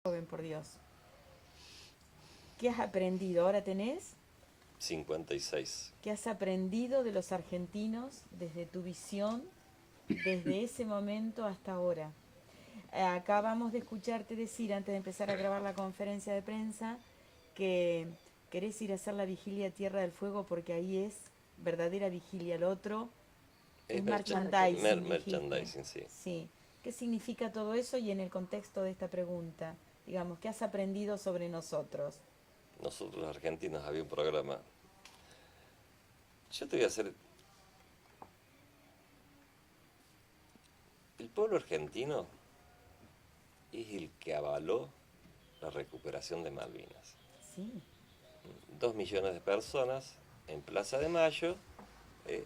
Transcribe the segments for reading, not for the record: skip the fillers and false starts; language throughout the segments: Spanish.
joven, por Dios. ¿Qué has aprendido? ¿Ahora tenés? 56. ¿Qué has aprendido de los argentinos desde tu visión, desde ese momento hasta ahora? Acabamos de escucharte decir, antes de empezar a grabar la conferencia de prensa, que querés ir a hacer la vigilia Tierra del Fuego porque ahí es verdadera vigilia. Lo otro Es es merchandising, dijiste. merchandising, sí. Sí. ¿Qué significa todo eso y en el contexto de esta pregunta? Digamos, ¿qué has aprendido sobre nosotros? Nosotros los argentinos había un programa. Yo te voy a hacer... El pueblo argentino es el que avaló la recuperación de Malvinas. Sí, 2 millones de personas en Plaza de Mayo eh,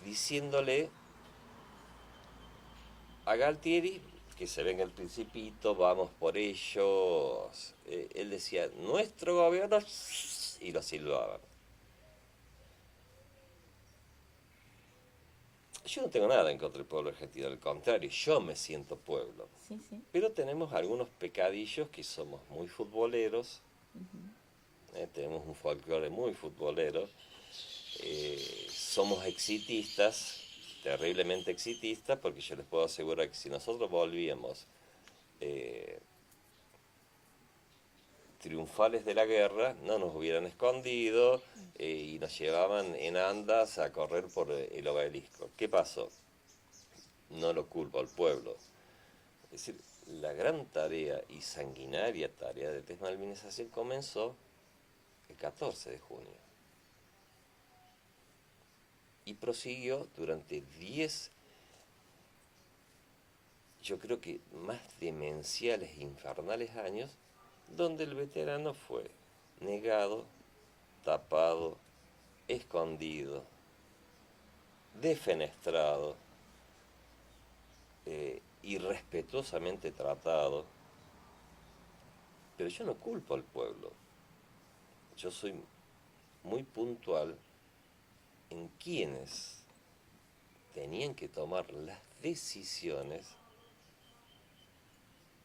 diciéndole a Galtieri que se venga el Principito, vamos por ellos. Él decía, nuestro gobierno, y lo silbaban. Yo no tengo nada en contra del pueblo argentino, al contrario, yo me siento pueblo. sí, sí. Pero tenemos algunos pecadillos que somos muy futboleros, tenemos un folclore muy futbolero, somos exitistas, terriblemente exitistas, porque yo les puedo asegurar que si nosotros volvíamos eh, triunfales de la guerra, no nos hubieran escondido y nos llevaban en andas a correr por el obelisco. ¿Qué pasó? No lo culpo al pueblo. Es decir, la gran tarea y sanguinaria tarea de desmalvinización comenzó el 14 de junio y prosiguió durante 10, yo creo que más demenciales e infernales años, donde el veterano fue negado, tapado, escondido, defenestrado, irrespetuosamente tratado. Pero yo no culpo al pueblo. Yo soy muy puntual en quienes tenían que tomar las decisiones,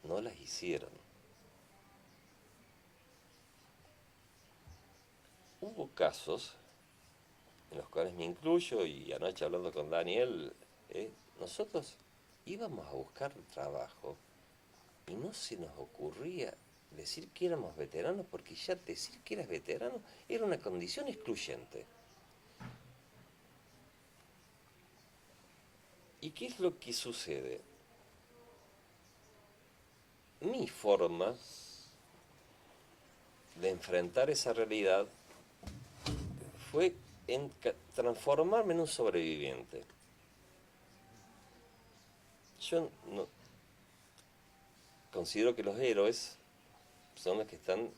no las hicieron. Hubo casos en los cuales me incluyo, y anoche hablando con Daniel, nosotros íbamos a buscar trabajo y no se nos ocurría decir que éramos veteranos, porque ya decir que eras veterano era una condición excluyente. ¿Y qué es lo que sucede? Mi forma de enfrentar esa realidad fue en transformarme en un sobreviviente. Yo no, considero que los héroes son los que están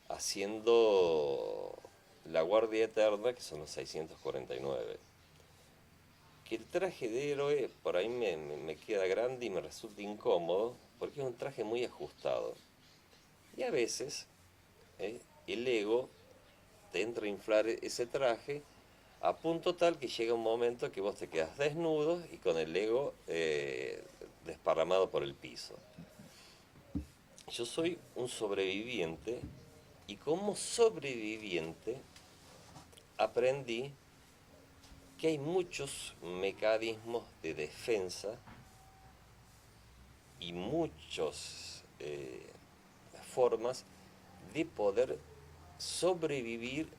haciendo la guardia eterna, que son los 649. Que el traje de héroe por ahí me queda grande y me resulta incómodo, porque es un traje muy ajustado. Y a veces el ego te entra a inflar ese traje a punto tal que llega un momento que vos te quedas desnudo y con el ego desparramado por el piso. Yo soy un sobreviviente y como sobreviviente aprendí que hay muchos mecanismos de defensa y muchas formas de poder sobrevivir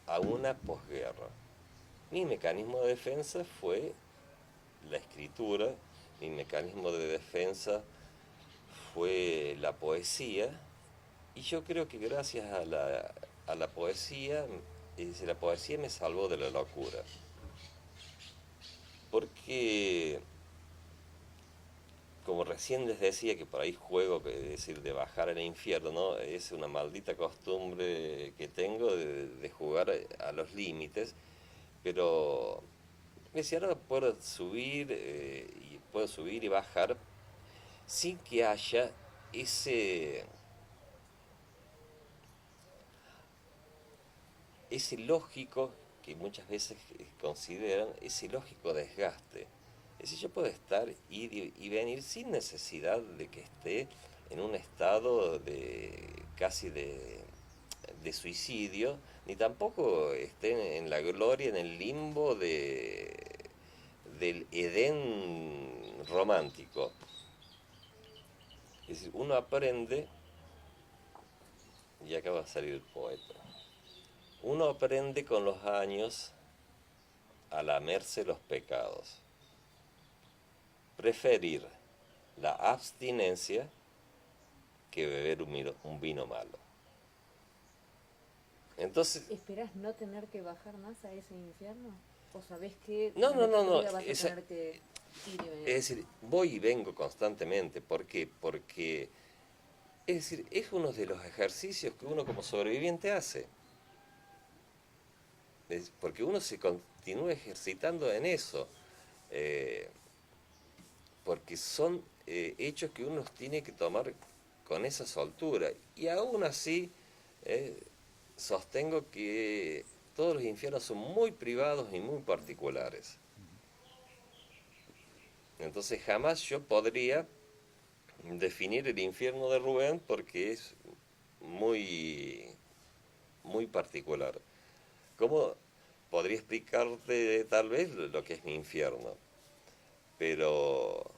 a una posguerra. Mi mecanismo de defensa fue la escritura, mi mecanismo de defensa fue la poesía, y yo creo que gracias a la poesía, la poesía me salvó de la locura. Porque, como recién les decía, que por ahí juego, es decir, de bajar al infierno, ¿no? Es una maldita costumbre que tengo de jugar a los límites, pero si ahora puedo subir y bajar sin que haya ese, ese lógico que muchas veces consideran, ese lógico desgaste. Es decir, yo puedo estar, ir y venir sin necesidad de que esté en un estado casi de suicidio, ni tampoco estén en la gloria, en el limbo del Edén romántico. Es decir, uno aprende, y acá va a salir el poeta, uno aprende con los años a lamerse los pecados, preferir la abstinencia que beber un vino malo. Entonces, ¿Esperás no tener que bajar más a ese infierno? ¿O sabés que no, no, no, no, vas a tener que ir y venir? es decir, voy y vengo constantemente. ¿Por qué? Porque, es decir, es uno de los ejercicios que uno como sobreviviente hace. Porque uno se continúa ejercitando en eso. Porque son hechos que uno tiene que tomar con esa soltura. Y aún así, sostengo que todos los infiernos son muy privados y muy particulares. Entonces jamás yo podría definir el infierno de Rubén porque es muy, muy particular. ¿Cómo podría explicarte tal vez lo que es mi infierno? Pero,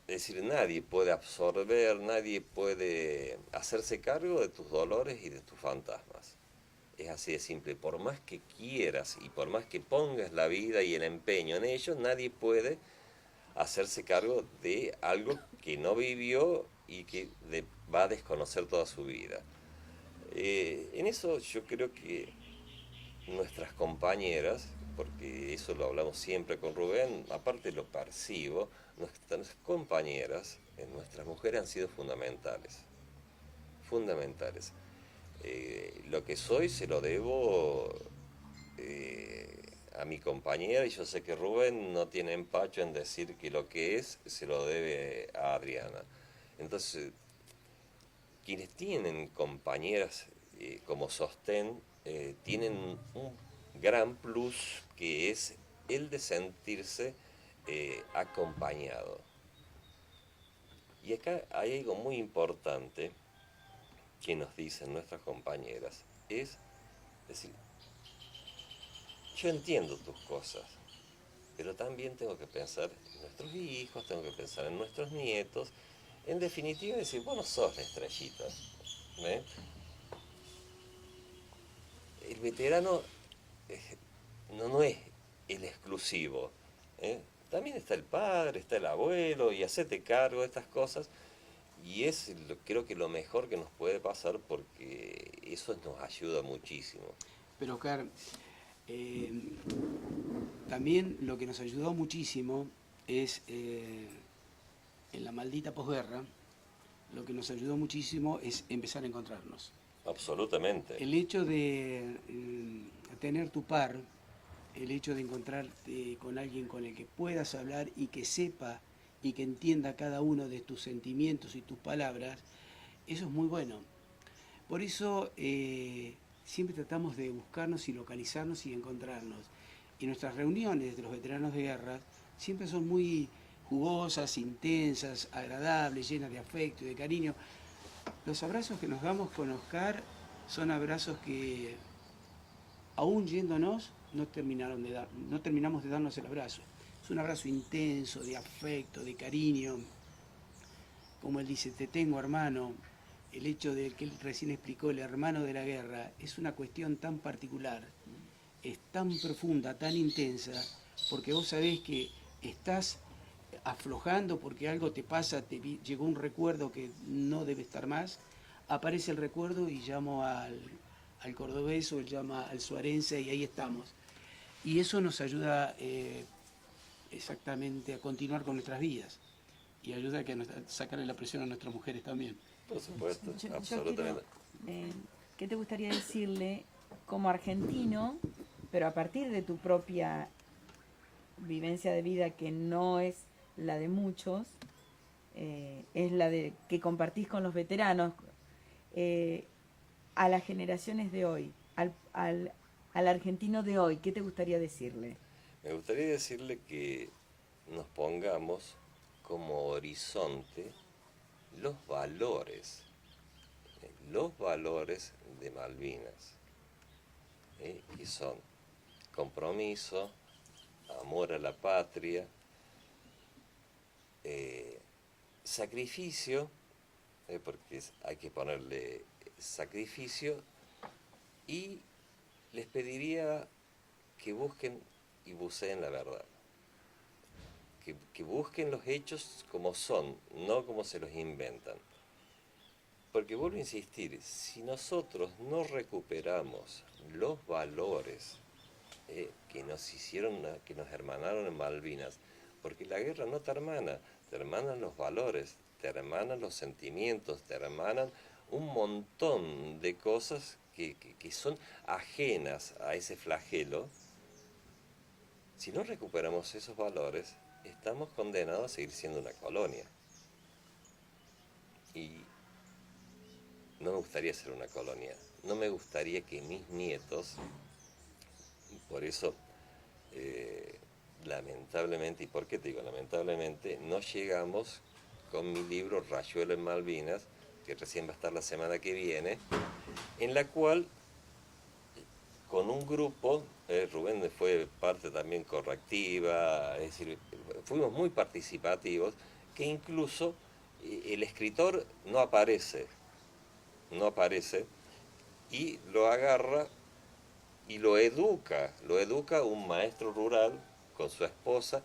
es decir, nadie puede absorber, nadie puede hacerse cargo de tus dolores y de tus fantasmas. Es así de simple. Por más que quieras y por más que pongas la vida y el empeño en ello, nadie puede hacerse cargo de algo que no vivió y que va a desconocer toda su vida. En eso yo creo que nuestras compañeras, porque eso lo hablamos siempre con Rubén, aparte lo percibo, nuestras compañeras, nuestras mujeres han sido fundamentales, fundamentales. Lo que soy se lo debo a mi compañera y yo sé que Rubén no tiene empacho en decir que lo que es se lo debe a Adriana. Entonces, quienes tienen compañeras como sostén tienen un gran plus que es el de sentirse acompañado. Y acá hay algo muy importante que nos dicen nuestras compañeras, es decir, yo entiendo tus cosas, pero también tengo que pensar en nuestros hijos, tengo que pensar en nuestros nietos, en definitiva decir, vos no sos la estrellita, ¿eh? El veterano no es el exclusivo, ¿eh? También está el padre, está el abuelo, y hacete cargo de estas cosas, y es creo que lo mejor que nos puede pasar porque eso nos ayuda muchísimo. Pero Oscar, eh, también lo que nos ayudó muchísimo es en la maldita posguerra, lo que nos ayudó muchísimo es empezar a encontrarnos. Absolutamente. El hecho de tener tu par, el hecho de encontrarte con alguien con el que puedas hablar y que sepa y que entienda cada uno de tus sentimientos y tus palabras, eso es muy bueno. Por eso siempre tratamos de buscarnos y localizarnos y encontrarnos. Y nuestras reuniones de los veteranos de guerra siempre son muy jugosas, intensas, agradables, llenas de afecto y de cariño. Los abrazos que nos damos con Oscar son abrazos que, aún yéndonos, no terminamos de darnos el abrazo. Es un abrazo intenso, de afecto, de cariño. Como él dice, te tengo hermano. El hecho de que él recién explicó, el hermano de la guerra, es una cuestión tan particular, es tan profunda, tan intensa, porque vos sabés que estás aflojando porque algo te pasa, llegó un recuerdo que no debe estar más, aparece el recuerdo y llamo al cordobés o llama al suarense y ahí estamos. Y eso nos ayuda exactamente a continuar con nuestras vidas y ayuda a sacarle la presión a nuestras mujeres también. Por supuesto, Yo absolutamente. ¿qué te gustaría decirle como argentino, pero a partir de tu propia vivencia de vida que no es la de muchos, es la de que compartís con los veteranos, a las generaciones de hoy, al argentino de hoy, ¿qué te gustaría decirle? Me gustaría decirle que nos pongamos como horizonte los valores de Malvinas, que son compromiso, amor a la patria, sacrificio, porque hay que ponerle sacrificio, y les pediría que busquen y buceen la verdad, que busquen los hechos como son, no como se los inventan. Porque vuelvo a insistir, si nosotros no recuperamos los valores que nos hicieron, que nos hermanaron en Malvinas, porque la guerra no te hermanan los valores, te hermanan los sentimientos, te hermanan un montón de cosas que son ajenas a ese flagelo. Si no recuperamos esos valores, estamos condenados a seguir siendo una colonia. Y no me gustaría ser una colonia, no me gustaría que mis nietos, y por eso lamentablemente, ¿y por qué te digo lamentablemente? No llegamos con mi libro Rayuela en Malvinas, que recién va a estar la semana que viene, en la cual con un grupo, Rubén fue parte también correctiva, es decir, fuimos muy participativos, que incluso el escritor no aparece, y lo agarra y lo educa un maestro rural con su esposa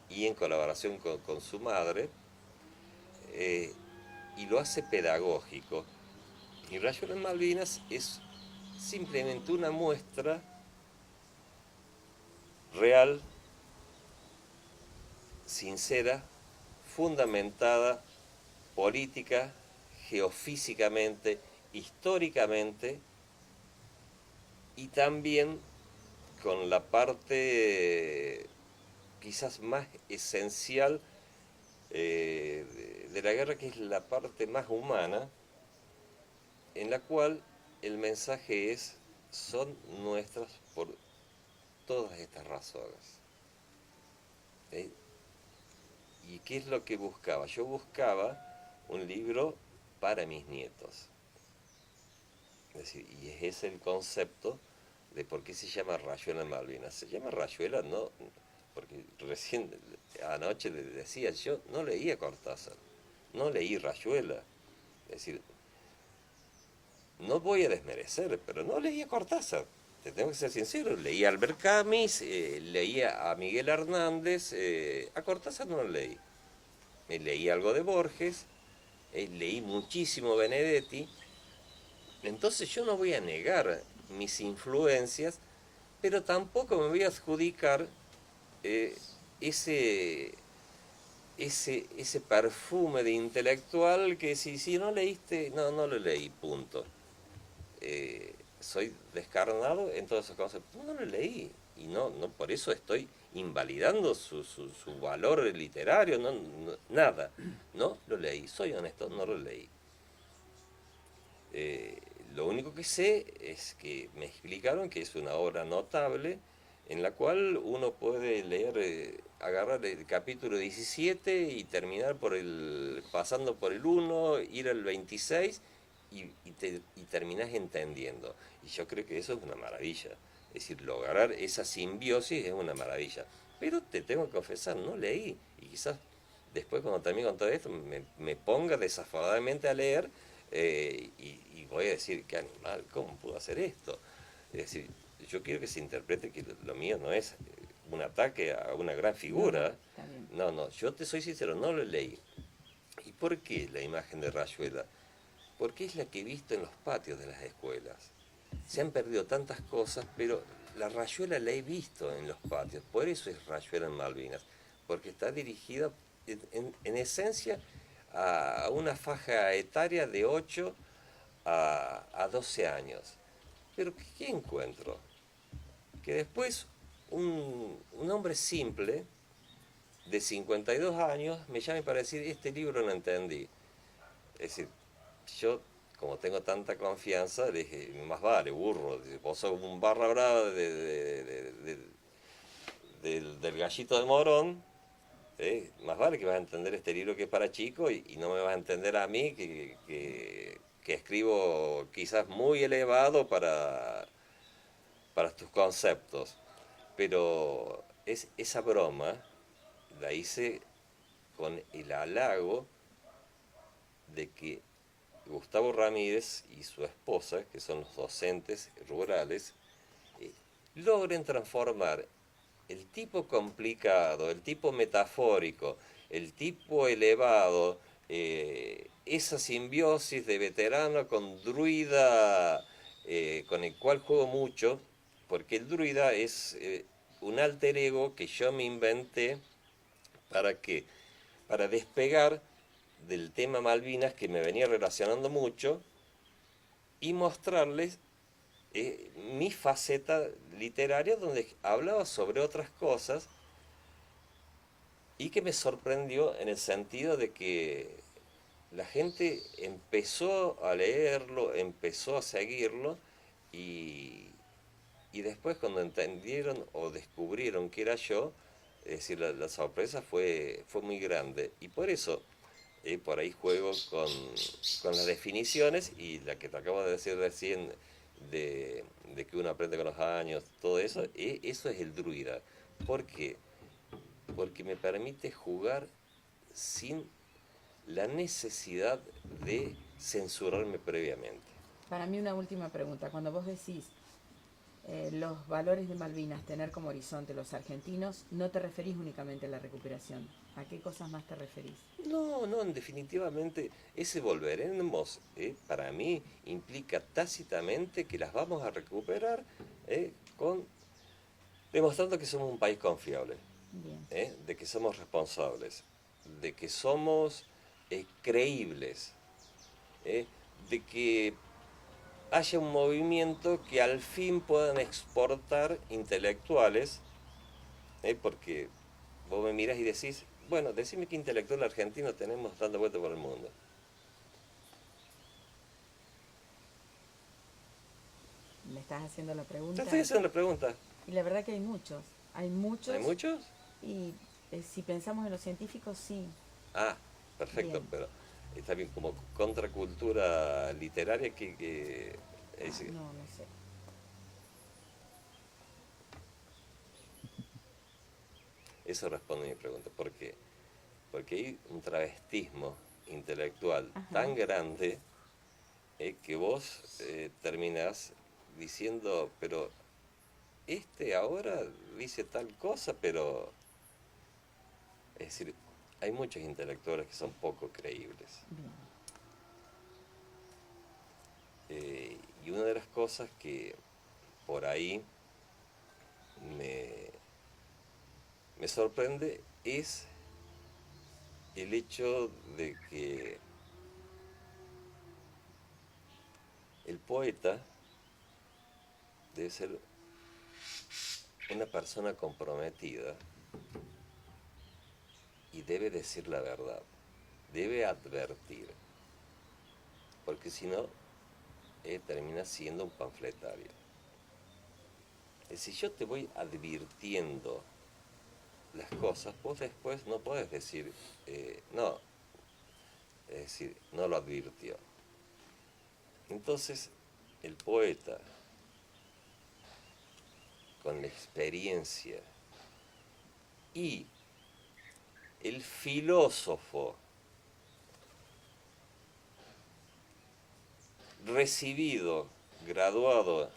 y en colaboración con su madre, y lo hace pedagógico. Y Rayuela en Malvinas es simplemente una muestra real, sincera, fundamentada, política, geofísicamente, históricamente, y también con la parte quizás más esencial de la guerra, que es la parte más humana, en la cual el mensaje es: son nuestras por todas estas razones. ¿Y qué es lo que buscaba? Yo buscaba un libro para mis nietos. Es decir, y es ese el concepto de por qué se llama Rayuela en Malvinas. Se llama Rayuela, no, porque recién anoche le decía, yo no leí a Cortázar, no leí Rayuela. Es decir, no voy a desmerecer, pero no leí a Cortázar. Te tengo que ser sincero, leí a Albert Camus, leí a Miguel Hernández, a Cortázar no lo leí. Me leí algo de Borges, leí muchísimo Benedetti. Entonces yo no voy a negar mis influencias, pero tampoco me voy a adjudicar ese perfume de intelectual que si no leíste, no lo leí, punto. Soy descarnado en todos esos conceptos. No lo leí, y no por eso estoy invalidando su valor literario, nada. No lo leí, soy honesto, no lo leí. Lo único que sé es que me explicaron que es una obra notable en la cual uno puede leer, agarrar el capítulo 17 y terminar pasando por el 1, ir al 26 y terminás entendiendo. Y yo creo que eso es una maravilla. Es decir, lograr esa simbiosis es una maravilla. Pero te tengo que confesar, no leí. Y quizás después, cuando termine con todo esto, me ponga desaforadamente a leer, y voy a decir, qué animal, ¿cómo pudo hacer esto? Es decir, yo quiero que se interprete que lo mío no es un ataque a una gran figura. No, yo te soy sincero, no lo leí. ¿Y por qué la imagen de Rayuela? Porque es la que he visto en los patios de las escuelas. Se han perdido tantas cosas, pero la Rayuela la he visto en los patios. Por eso es Rayuela en Malvinas, porque está dirigida en esencia a una faja etaria de 8 a 12 años. Pero ¿qué encuentro? Que después un hombre simple de 52 años me llama para decir, este libro no entendí. Es decir, yo, como tengo tanta confianza, le dije, más vale, burro, vos sos un barra brava del gallito de Morón, Más vale que vas a entender este libro que es para chicos y no me vas a entender a mí que escribo quizás muy elevado para tus conceptos. Pero esa broma la hice con el halago de que Gustavo Ramírez y su esposa, que son los docentes rurales, logren transformar el tipo complicado, el tipo metafórico, el tipo elevado, esa simbiosis de veterano con druida, con el cual juego mucho, porque el druida es un alter ego que yo me inventé para que, para despegar del tema Malvinas que me venía relacionando mucho y mostrarles mi faceta literaria donde hablaba sobre otras cosas y que me sorprendió en el sentido de que la gente empezó a leerlo, empezó a seguirlo y después cuando entendieron o descubrieron que era yo, es decir, la sorpresa fue muy grande y por eso por ahí juego con las definiciones y la que te acabo de decir recién de que uno aprende con los años, todo eso, eso es el druida. ¿Por qué? Porque me permite jugar sin la necesidad de censurarme previamente. Para mí una última pregunta. Cuando vos decís los valores de Malvinas, tener como horizonte los argentinos, no te referís únicamente a la recuperación. ¿A qué cosas más te referís? No, definitivamente ese volveremos, para mí, implica tácitamente que las vamos a recuperar demostrando que somos un país confiable, Bien. de que somos responsables, de que somos creíbles, de que haya un movimiento que al fin puedan exportar intelectuales, porque vos me miras y decís, bueno, decime qué intelectual argentino tenemos dando vuelta por el mundo. Me estás haciendo la Te pregunta. estoy haciendo la pregunta. Y la verdad que hay muchos. Hay muchos. ¿Hay muchos? Y si pensamos en los científicos, sí. Ah, perfecto, Bien. pero está bien como contracultura literaria No sé. eso responde a mi pregunta. ¿Por qué? Porque hay un travestismo intelectual Ajá. tan grande que vos terminás diciendo, pero este ahora dice tal cosa, pero... Es decir, hay muchos intelectuales que son poco creíbles. Bien. Y una de las cosas que por ahí me sorprende es el hecho de que el poeta debe ser una persona comprometida y debe decir la verdad, debe advertir, porque si no, termina siendo un panfletario. Si yo te voy advirtiendo las cosas, vos después no podés decir, no, es decir, no lo advirtió. Entonces, el poeta, con la experiencia, y el filósofo, recibido, graduado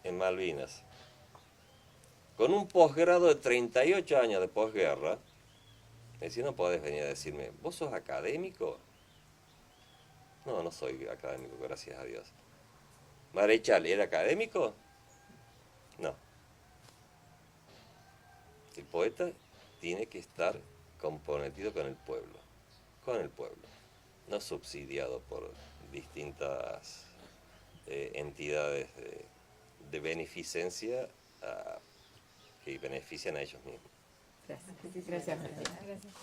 en Malvinas, con un posgrado de 38 años de posguerra, es decir, no podés venir a decirme, ¿vos sos académico? No, no soy académico, gracias a Dios. Marechal, ¿era académico? No. El poeta tiene que estar comprometido con el pueblo, no subsidiado por distintas entidades de beneficencia que benefician a ellos mismos. Gracias. Gracias, Martín. Gracias.